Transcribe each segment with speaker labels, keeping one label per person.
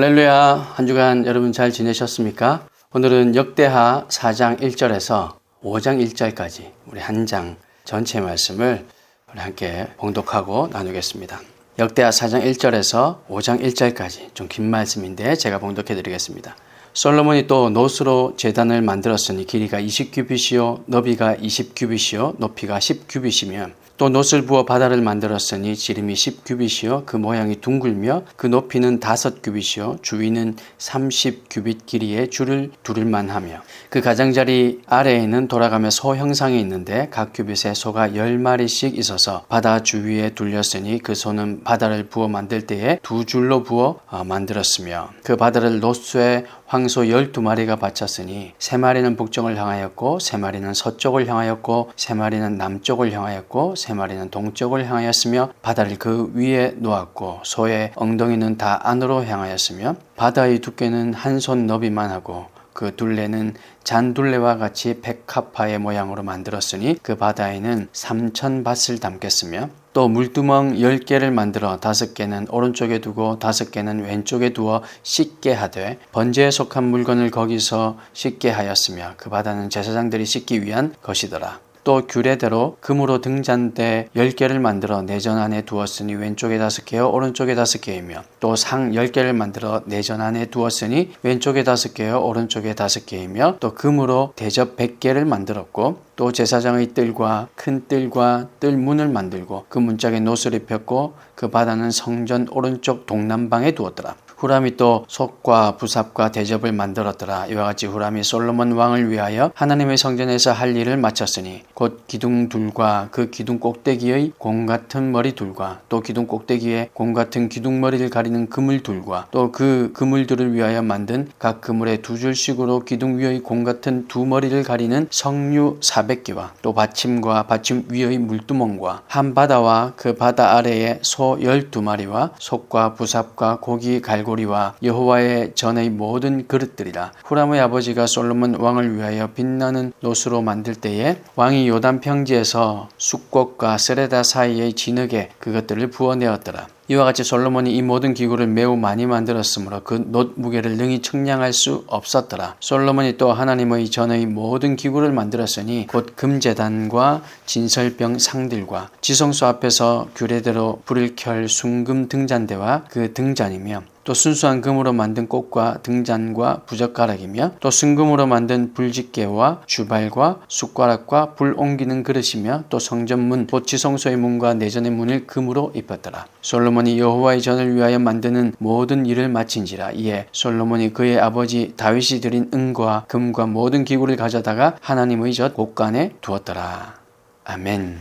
Speaker 1: 할렐루야. 한 주간 여러분 잘 지내셨습니까? 오늘은 역대하 4장 1절에서 5장 1절까지 우리 한 장 전체 말씀을 우리 함께 봉독하고 나누겠습니다. 역대하 4장 1절에서 5장 1절까지 좀 긴 말씀인데 제가 봉독해 드리겠습니다. 솔로몬이 또 노스로 제단을 만들었으니 길이가 20규빗이요 너비가 20규빗이요 높이가 10규빗이며 또 놋을 부어 바다를 만들었으니 지름이 10규빗이요 그 모양이 둥글며 그 높이는 5규빗이요 주위는 30규빗 길이의 줄을 두를만 하며 그 가장자리 아래에는 돌아가며 소 형상이 있는데 각 규빗에 소가 10마리씩 있어서 바다 주위에 둘렸으니 그 소는 바다를 부어 만들 때에 두 줄로 부어 만들었으며 그 바다를 놋에 황소 12마리가 바쳤으니 3마리는 북쪽을 향하였고 3마리는 서쪽을 향하였고 3마리는 남쪽을 향하였고 3마리는 동쪽을 향하였으며 바다를 그 위에 놓았고 소의 엉덩이는 다 안으로 향하였으며 바다의 두께는 한 손 너비만 하고 그 둘레는 잔둘레와 같이 백합화의 모양으로 만들었으니 그 바다에는 3,000밭을 담겠으며 또 물두멍 10개를 만들어 5개는 오른쪽에 두고 5개는 왼쪽에 두어 씻게 하되 번제에 속한 물건을 거기서 씻게 하였으며 그 바다는 제사장들이 씻기 위한 것이더라. 또 규례대로 금으로 등잔대 10개를 만들어 내전 안에 두었으니 왼쪽에 5개요 오른쪽에 5개이며 또 상 10개를 만들어 내전 안에 두었으니 왼쪽에 5개요 오른쪽에 5개이며 또 금으로 대접 100개를 만들었고 또 제사장의 뜰과 큰 뜰과 뜰문을 만들고 그 문짝에 놋을 입혔고 그 바다는 성전 오른쪽 동남방에 두었더라. 후람이 또 솥과 부삽과 대접을 만들었더라. 이와 같이 후람이 솔로몬 왕을 위하여 하나님의 성전에서 할 일을 마쳤으니 곧 기둥둘과 그 기둥 꼭대기의 공 같은 머리둘과 또 기둥 꼭대기에 공 같은 기둥머리를 가리는 그물둘과 또 그 그물들을 위하여 만든 각 그물에 두 줄씩으로 기둥 위의 공 같은 두 머리를 가리는 석류 400개와 또 받침과 받침 위의 물두멍과 한 바다와 그 바다 아래에 소 12마리와 솥과 부삽과 고기 갈고리와 여호와의 전의 모든 그릇들이라. 후람의 아버지가 솔로몬 왕을 위하여 빛나는 놋으로 만들 때에 왕이 요단 평지에서 숫꽃과 스레다 사이의 진흙에 그것들을 부어내었더라. 이와 같이 솔로몬이 이 모든 기구를 매우 많이 만들었으므로 그 놋 무게를 능히 측량할 수 없었더라. 솔로몬이 또 하나님의 전의 모든 기구를 만들었으니 곧 금제단과 진설병 상들과 지성소 앞에서 규례대로 불을 켤 순금 등잔대와 그 등잔이며 또 순수한 금으로 만든 꽃과 등잔과 부젓가락이며 또 순금으로 만든 불집게와 주발과 숟가락과 불 옮기는 그릇이며 또 성전문 곧 지성소의 문과 내전의 문을 금으로 입혔더라. 솔로몬이 여호와의 전을 위하여 만드는 모든 일을 마친지라. 이에 솔로몬이 그의 아버지 다윗이 드린 은과 금과 모든 기구를 가져다가 하나님의 전 곳간에 두었더라. 아멘.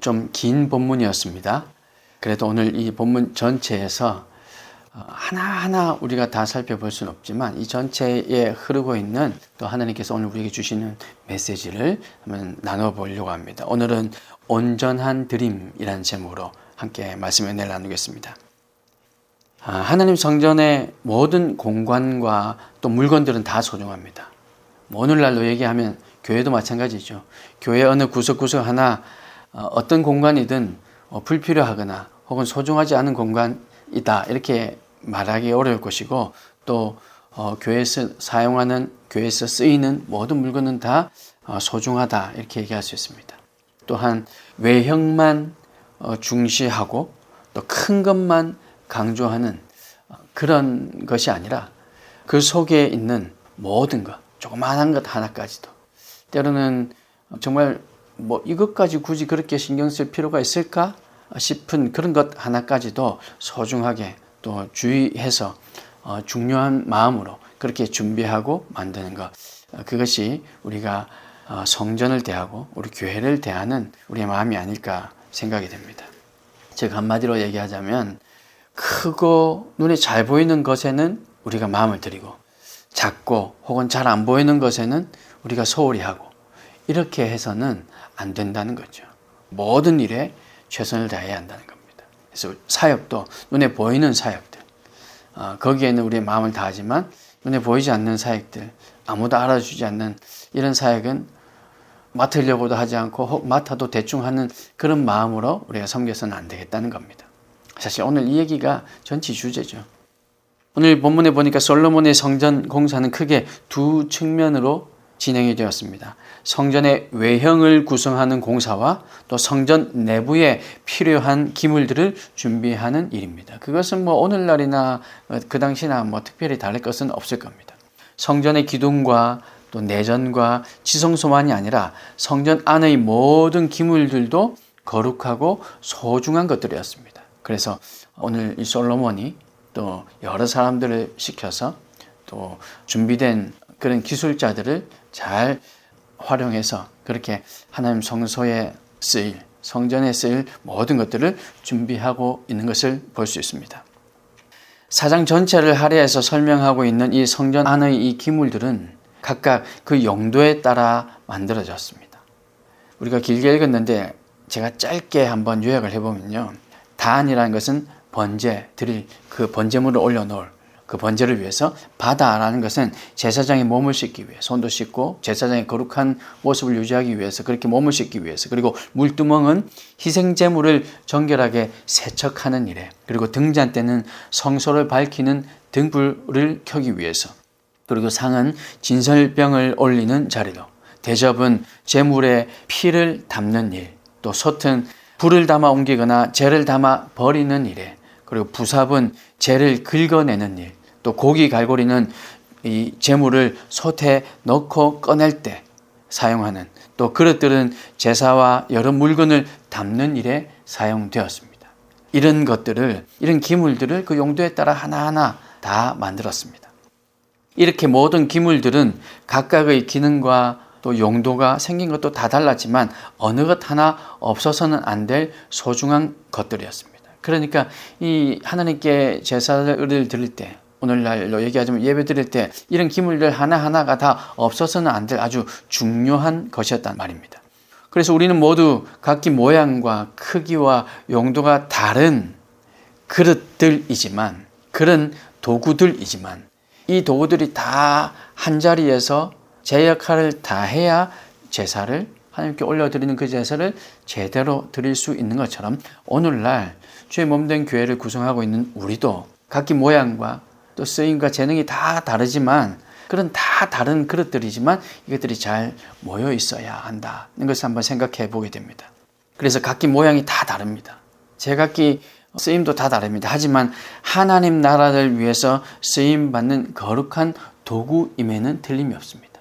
Speaker 1: 좀 긴 본문이었습니다. 그래도 오늘 이 본문 전체에서 하나하나 우리가 다 살펴볼 수는 없지만 이 전체에 흐르고 있는 또 하나님께서 오늘 우리에게 주시는 메시지를 한번 나눠보려고 합니다. 오늘은 온전한 드림이라는 제목으로 함께 말씀의 은혜를 나누겠습니다. 하나님 성전의 모든 공간과 또 물건들은 다 소중합니다. 오늘날로 얘기하면 교회도 마찬가지죠. 교회 어느 구석구석 하나 어떤 공간이든 불필요하거나 혹은 소중하지 않은 공간이다 이렇게 말하기 어려울 것이고 또 교회에서 사용하는 교회에서 쓰이는 모든 물건은 다 소중하다 이렇게 얘기할 수 있습니다. 또한 외형만 중시하고 또 큰 것만 강조하는 그런 것이 아니라 그 속에 있는 모든 것 조그마한 것 하나까지도 때로는 정말 이것까지 굳이 그렇게 신경 쓸 필요가 있을까 싶은 그런 것 하나까지도 소중하게 또 주의해서 중요한 마음으로 그렇게 준비하고 만드는 것 그것이 우리가 성전을 대하고 우리 교회를 대하는 우리의 마음이 아닐까 생각이 됩니다. 즉 한마디로 얘기하자면 크고 눈에 잘 보이는 것에는 우리가 마음을 들이고 작고 혹은 잘 안 보이는 것에는 우리가 소홀히 하고 이렇게 해서는 안 된다는 거죠. 모든 일에 최선을 다해야 한다는 겁니다. 그래서 사역도 눈에 보이는 사역들 거기에는 우리의 마음을 다하지만 눈에 보이지 않는 사역들 아무도 알아주지 않는 이런 사역은 맡으려고도 하지 않고 혹 맡아도 대충 하는 그런 마음으로 우리가 섬겨서는 안 되겠다는 겁니다. 사실 오늘 이 얘기가 전체 주제죠. 오늘 본문에 보니까 솔로몬의 성전 공사는 크게 두 측면으로 진행이 되었습니다. 성전의 외형을 구성하는 공사와 또 성전 내부에 필요한 기물들을 준비하는 일입니다. 그것은 오늘날이나 그 당시나 특별히 다를 것은 없을 겁니다. 성전의 기둥과 또 내전과 지성소만이 아니라 성전 안의 모든 기물들도 거룩하고 소중한 것들이었습니다. 그래서 오늘 이 솔로몬이 또 여러 사람들을 시켜서 또 준비된 그런 기술자들을 잘 활용해서 그렇게 하나님 성소에 쓰일, 성전에 쓰일 모든 것들을 준비하고 있는 것을 볼 수 있습니다. 4장 전체를 할애해서 설명하고 있는 이 성전 안의 이 기물들은 각각 그 용도에 따라 만들어졌습니다. 우리가 길게 읽었는데 제가 짧게 한번 요약을 해보면요. 단이라는 것은 번제, 드릴 그 번제물을 올려놓을 그 번제를 위해서, 바다라는 것은 제사장의 몸을 씻기 위해 손도 씻고 제사장의 거룩한 모습을 유지하기 위해서 그렇게 몸을 씻기 위해서, 그리고 물두멍은 희생제물을 정결하게 세척하는 일에, 그리고 등잔대는 성소를 밝히는 등불을 켜기 위해서, 그리고 상은 진설병을 올리는 자리로, 대접은 제물에 피를 담는 일, 또 솥은 불을 담아 옮기거나 재를 담아 버리는 일에, 그리고 부삽은 재를 긁어내는 일, 또 고기 갈고리는 이 재물을 솥에 넣고 꺼낼 때 사용하는, 또 그릇들은 제사와 여러 물건을 담는 일에 사용되었습니다. 이런 것들을, 이런 기물들을 그 용도에 따라 하나하나 다 만들었습니다. 이렇게 모든 기물들은 각각의 기능과 또 용도가 생긴 것도 다 달랐지만 어느 것 하나 없어서는 안 될 소중한 것들이었습니다. 그러니까 이 하나님께 제사를 드릴 때, 오늘날로 얘기하자면 예배 드릴 때 이런 기물들 하나하나가 다 없어서는 안 될 아주 중요한 것이었단 말입니다. 그래서 우리는 모두 각기 모양과 크기와 용도가 다른 그릇들이지만, 그런 도구들이지만, 이 도구들이 다 한자리에서 제 역할을 다 해야 제사를, 하나님께 올려드리는 그 제사를 제대로 드릴 수 있는 것처럼 오늘날 주의 몸된 교회를 구성하고 있는 우리도 각기 모양과 또 쓰임과 재능이 다 다르지만, 그런 다 다른 그릇들이지만 이것들이 잘 모여 있어야 한다는 것을 한번 생각해 보게 됩니다. 그래서 각기 모양이 다 다릅니다. 제각기 쓰임도 다 다릅니다. 하지만 하나님 나라를 위해서 쓰임받는 거룩한 도구임에는 틀림이 없습니다.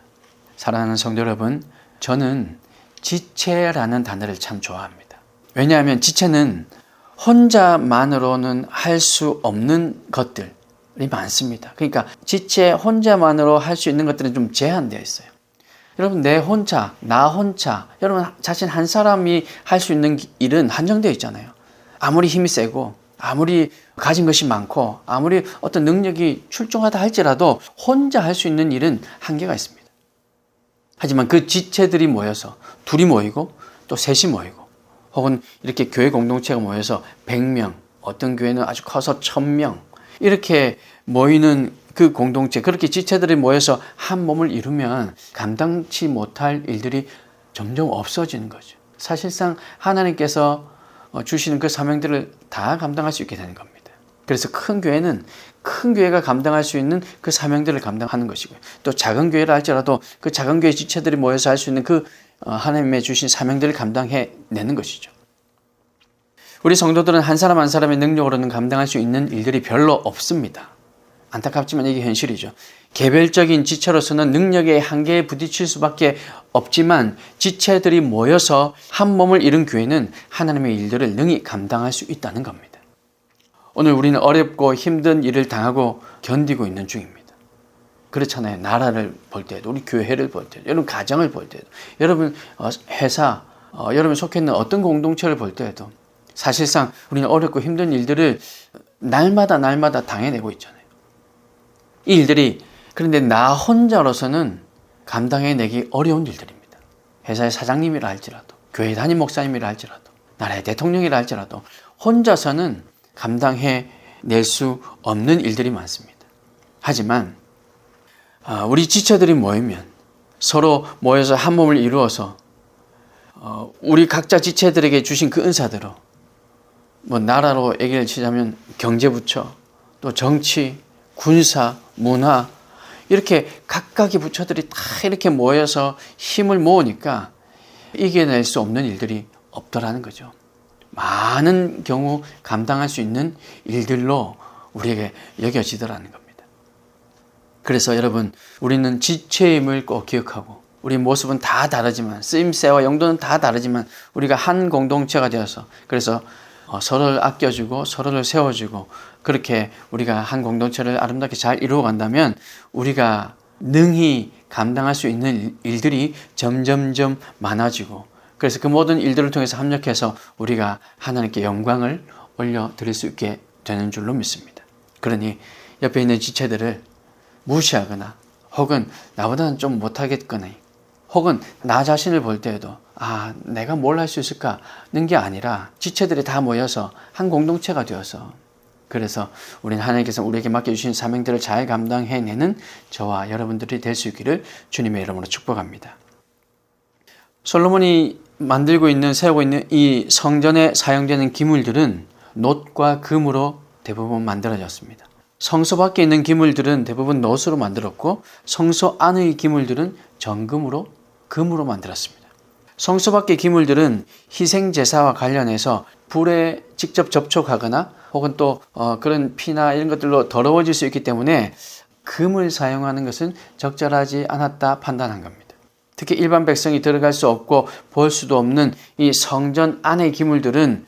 Speaker 1: 사랑하는 성도 여러분, 저는 지체라는 단어를 참 좋아합니다. 왜냐하면 지체는 혼자만으로는 할 수 없는 것들이 많습니다. 그러니까 지체 혼자만으로 할 수 있는 것들은 좀 제한되어 있어요. 여러분, 내 혼자, 나 혼자, 여러분 자신 한 사람이 할 수 있는 일은 한정되어 있잖아요. 아무리 힘이 세고 아무리 가진 것이 많고 아무리 어떤 능력이 출중하다 할지라도 혼자 할 수 있는 일은 한계가 있습니다. 하지만 그 지체들이 모여서 둘이 모이고 또 셋이 모이고, 혹은 이렇게 교회 공동체가 모여서 100명, 어떤 교회는 아주 커서 1000명 이렇게 모이는 그 공동체, 그렇게 지체들이 모여서 한 몸을 이루면 감당치 못할 일들이 점점 없어지는 거죠. 사실상 하나님께서 주시는 그 사명들을 다 감당할 수 있게 되는 겁니다. 그래서 큰 교회는 큰 교회가 감당할 수 있는 그 사명들을 감당하는 것이고요. 또 작은 교회라 할지라도 그 작은 교회 지체들이 모여서 할 수 있는 그 하나님의 주신 사명들을 감당해내는 것이죠. 우리 성도들은 한 사람 한 사람의 능력으로는 감당할 수 있는 일들이 별로 없습니다. 안타깝지만 이게 현실이죠. 개별적인 지체로서는 능력의 한계에 부딪힐 수밖에 없지만 지체들이 모여서 한 몸을 이룬 교회는 하나님의 일들을 능히 감당할 수 있다는 겁니다. 오늘 우리는 어렵고 힘든 일을 당하고 견디고 있는 중입니다. 그렇잖아요. 나라를 볼 때도, 우리 교회를 볼 때도, 여러분 가정을 볼 때도, 여러분 회사, 여러분 속해 있는 어떤 공동체를 볼 때도 사실상 우리는 어렵고 힘든 일들을 날마다 당해내고 있잖아요. 이 일들이, 그런데 나 혼자로서는 감당해내기 어려운 일들입니다. 회사의 사장님이라 할지라도, 교회 담임 목사님이라 할지라도, 나라의 대통령이라 할지라도 혼자서는 감당해낼 수 없는 일들이 많습니다. 하지만 우리 지체들이 모이면, 서로 모여서 한 몸을 이루어서 우리 각자 지체들에게 주신 그 은사대로, 나라로 얘기를 치자면 경제부처, 또 정치, 군사, 문화 이렇게 각각의 부처들이 다 이렇게 모여서 힘을 모으니까 이겨낼 수 없는 일들이 없더라는 거죠. 많은 경우 감당할 수 있는 일들로 우리에게 여겨지더라는 겁니다. 그래서 여러분, 우리는 지체임을 꼭 기억하고, 우리 모습은 다 다르지만, 쓰임새와 용도는 다 다르지만 우리가 한 공동체가 되어서, 그래서 서로를 아껴주고 서로를 세워주고, 그렇게 우리가 한 공동체를 아름답게 잘 이루어 간다면 우리가 능히 감당할 수 있는 일들이 점점점 많아지고, 그래서 그 모든 일들을 통해서 합력해서 우리가 하나님께 영광을 올려드릴 수 있게 되는 줄로 믿습니다. 그러니 옆에 있는 지체들을 무시하거나, 혹은 나보다는 좀 못하겠거나, 혹은 나 자신을 볼 때에도 내가 뭘 할 수 있을까는 게 아니라 지체들이 다 모여서 한 공동체가 되어서, 그래서 우리는 하나님께서 우리에게 맡겨주신 사명들을 잘 감당해내는 저와 여러분들이 될 수 있기를 주님의 이름으로 축복합니다. 솔로몬이 세우고 있는 이 성전에 사용되는 기물들은 놋과 금으로 대부분 만들어졌습니다. 성소 밖에 있는 기물들은 대부분 놋으로 만들었고, 성소 안의 기물들은 정금으로, 금으로 만들었습니다. 성소 밖의 기물들은 희생제사와 관련해서 불에 직접 접촉하거나 혹은 또 그런 피나 이런 것들로 더러워질 수 있기 때문에 금을 사용하는 것은 적절하지 않았다 판단한 겁니다. 특히 일반 백성이 들어갈 수 없고 볼 수도 없는 이 성전 안의 기물들은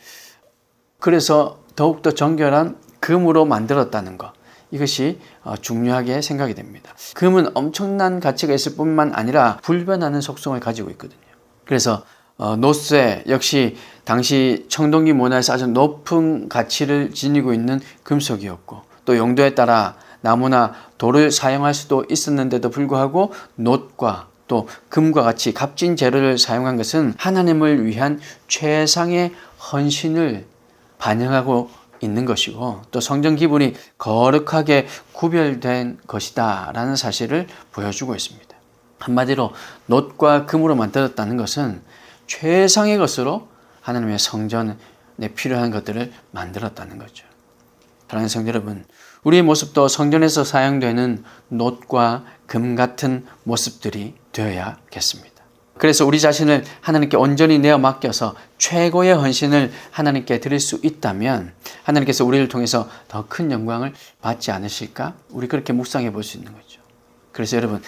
Speaker 1: 그래서 더욱더 정결한 금으로 만들었다는 것, 이것이 중요하게 생각이 됩니다. 금은 엄청난 가치가 있을 뿐만 아니라 불변하는 속성을 가지고 있거든요. 그래서 놋쇠 역시 당시 청동기 문화에서 아주 높은 가치를 지니고 있는 금속이었고, 또 용도에 따라 나무나 돌을 사용할 수도 있었는데도 불구하고 놋과 또 금과 같이 값진 재료를 사용한 것은 하나님을 위한 최상의 헌신을 반영하고 있는 것이고, 또 성전 기분이 거룩하게 구별된 것이다 라는 사실을 보여주고 있습니다. 한마디로 놋과 금으로 만들었다는 것은 최상의 것으로 하나님의 성전에 필요한 것들을 만들었다는 거죠. 사랑하는 성도 여러분, 우리의 모습도 성전에서 사용되는 놋과 금 같은 모습들이 되어야겠습니다. 그래서 우리 자신을 하나님께 온전히 내어 맡겨서 최고의 헌신을 하나님께 드릴 수 있다면 하나님께서 우리를 통해서 더 큰 영광을 받지 않으실까? 우리 그렇게 묵상해 볼 수 있는 거죠. 그래서 여러분,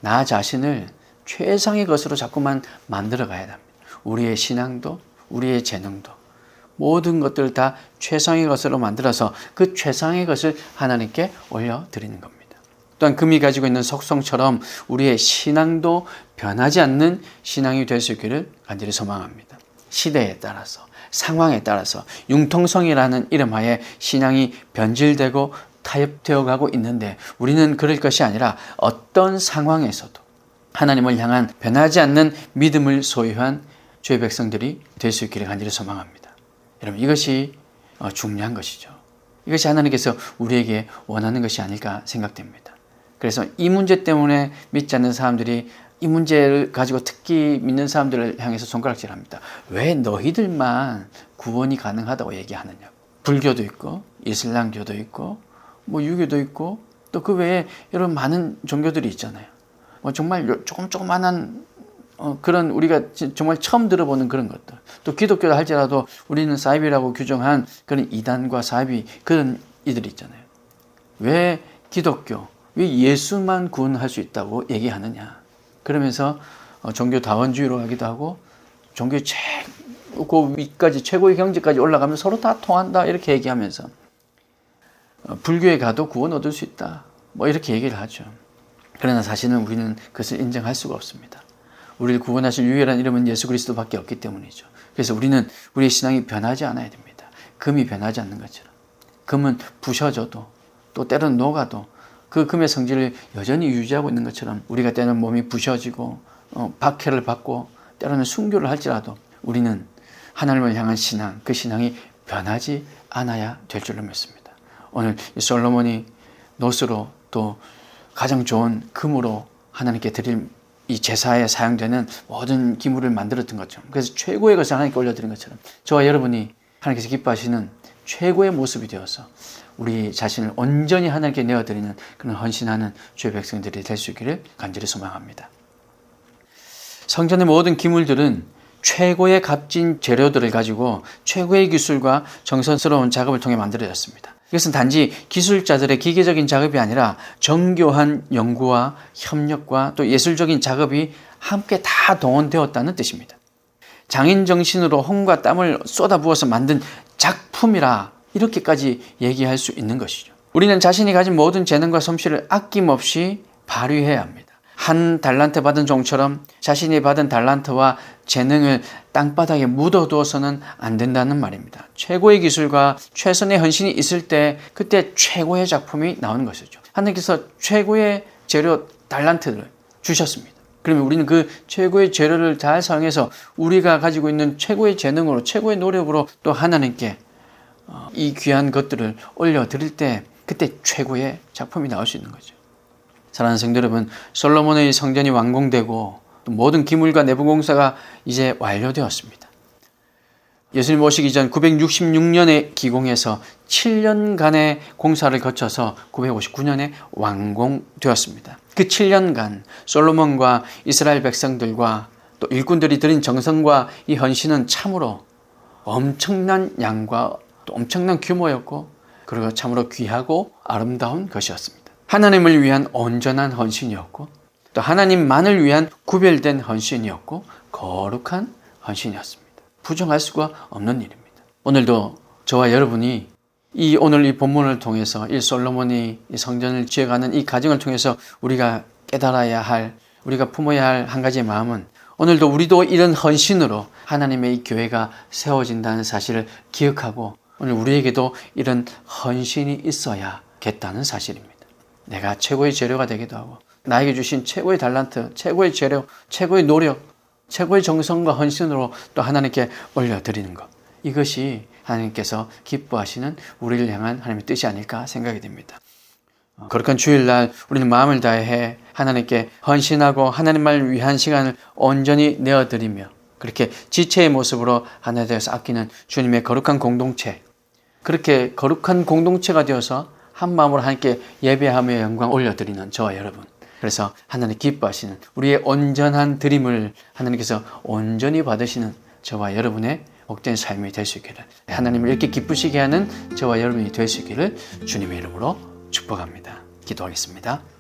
Speaker 1: 나 자신을 최상의 것으로 자꾸만 만들어 가야 합니다. 우리의 신앙도, 우리의 재능도, 모든 것들을 다 최상의 것으로 만들어서 그 최상의 것을 하나님께 올려드리는 겁니다. 또한 금이 가지고 있는 속성처럼 우리의 신앙도 변하지 않는 신앙이 될 수 있기를 간절히 소망합니다. 시대에 따라서, 상황에 따라서 융통성이라는 이름하에 신앙이 변질되고 타협되어 가고 있는데, 우리는 그럴 것이 아니라 어떤 상황에서도 하나님을 향한 변하지 않는 믿음을 소유한 주의 백성들이 될 수 있기를 간절히 소망합니다. 여러분, 이것이 중요한 것이죠. 이것이 하나님께서 우리에게 원하는 것이 아닐까 생각됩니다. 그래서 이 문제 때문에 믿지 않는 사람들이 이 문제를 가지고 특히 믿는 사람들을 향해서 손가락질합니다. 왜 너희들만 구원이 가능하다고 얘기하느냐. 불교도 있고 이슬람교도 있고 유교도 있고 또 그 외에 여러 많은 종교들이 있잖아요. 정말 조그만한 그런 우리가 정말 처음 들어보는 그런 것들. 또 기독교를 할지라도 우리는 사이비라고 규정한 그런 이단과 사이비 그런 이들이 있잖아요. 왜 기독교, 왜 예수만 구원할 수 있다고 얘기하느냐. 그러면서 종교 다원주의로 하기도 하고 종교 그 위까지 최고의 경지까지 올라가면 서로 다 통한다 이렇게 얘기하면서 불교에 가도 구원 얻을 수 있다. 이렇게 얘기를 하죠. 그러나 사실은 우리는 그것을 인정할 수가 없습니다. 우리를 구원하실 유일한 이름은 예수 그리스도밖에 없기 때문이죠. 그래서 우리는 우리의 신앙이 변하지 않아야 됩니다. 금이 변하지 않는 것처럼. 금은 부셔져도 또 때로는 녹아도 그 금의 성질을 여전히 유지하고 있는 것처럼 우리가 때로는 몸이 부셔지고 박해를 받고 때로는 순교를 할지라도 우리는 하나님을 향한 신앙, 그 신앙이 변하지 않아야 될 줄로 믿습니다. 오늘 솔로몬이 놋으로 또 가장 좋은 금으로 하나님께 드릴 이 제사에 사용되는 모든 기물을 만들었던 것처럼, 그래서 최고의 것을 하나님께 올려드린 것처럼 저와 여러분이 하나님께서 기뻐하시는 최고의 모습이 되어서 우리 자신을 온전히 하나님께 내어드리는 그런 헌신하는 주의 백성들이 될 수 있기를 간절히 소망합니다. 성전의 모든 기물들은 최고의 값진 재료들을 가지고 최고의 기술과 정성스러운 작업을 통해 만들어졌습니다. 이것은 단지 기술자들의 기계적인 작업이 아니라 정교한 연구와 협력과 또 예술적인 작업이 함께 다 동원되었다는 뜻입니다. 장인 정신으로 혼과 땀을 쏟아부어서 만든 작품이라 이렇게까지 얘기할 수 있는 것이죠. 우리는 자신이 가진 모든 재능과 솜씨를 아낌없이 발휘해야 합니다. 한 달란트 받은 종처럼 자신이 받은 달란트와 재능을 땅바닥에 묻어두어서는 안 된다는 말입니다. 최고의 기술과 최선의 헌신이 있을 때 그때 최고의 작품이 나오는 것이죠. 하나님께서 최고의 재료 달란트를 주셨습니다. 그러면 우리는 그 최고의 재료를 잘 사용해서 우리가 가지고 있는 최고의 재능으로 최고의 노력으로 또 하나님께 이 귀한 것들을 올려드릴 때 그때 최고의 작품이 나올 수 있는 거죠. 사랑하는 성도 여러분, 솔로몬의 성전이 완공되고 또 모든 기물과 내부 공사가 이제 완료되었습니다. 예수님 오시기 전 966년에 기공해서 7년간의 공사를 거쳐서 959년에 완공되었습니다. 그 7년간 솔로몬과 이스라엘 백성들과 또 일꾼들이 드린 정성과 이 헌신은 참으로 엄청난 양과 또 엄청난 규모였고 그리고 참으로 귀하고 아름다운 것이었습니다. 하나님을 위한 온전한 헌신이었고 또 하나님만을 위한 구별된 헌신이었고 거룩한 헌신이었습니다. 부정할 수가 없는 일입니다. 오늘도 저와 여러분이 오늘 이 본문을 통해서 이 솔로몬이 이 성전을 지어가는 이 과정을 통해서 우리가 깨달아야 할, 우리가 품어야 할 한 가지의 마음은 오늘도 우리도 이런 헌신으로 하나님의 이 교회가 세워진다는 사실을 기억하고 오늘 우리에게도 이런 헌신이 있어야겠다는 사실입니다. 내가 최고의 재료가 되기도 하고 나에게 주신 최고의 달란트, 최고의 재료, 최고의 노력, 최고의 정성과 헌신으로 또 하나님께 올려드리는 것. 이것이 하나님께서 기뻐하시는 우리를 향한 하나님의 뜻이 아닐까 생각이 됩니다. 거룩한 주일날 우리는 마음을 다해 하나님께 헌신하고 하나님만을 위한 시간을 온전히 내어드리며 그렇게 지체의 모습으로 하나 되어서 아끼는 주님의 거룩한 공동체, 그렇게 거룩한 공동체가 되어서 한 마음으로 하나님께 예배하며 영광 올려드리는 저와 여러분, 그래서 하나님 기뻐하시는 우리의 온전한 드림을 하나님께서 온전히 받으시는 저와 여러분의 복된 삶이 될 수 있기를, 하나님을 이렇게 기쁘시게 하는 저와 여러분이 될 수 있기를 주님의 이름으로 축복합니다. 기도하겠습니다.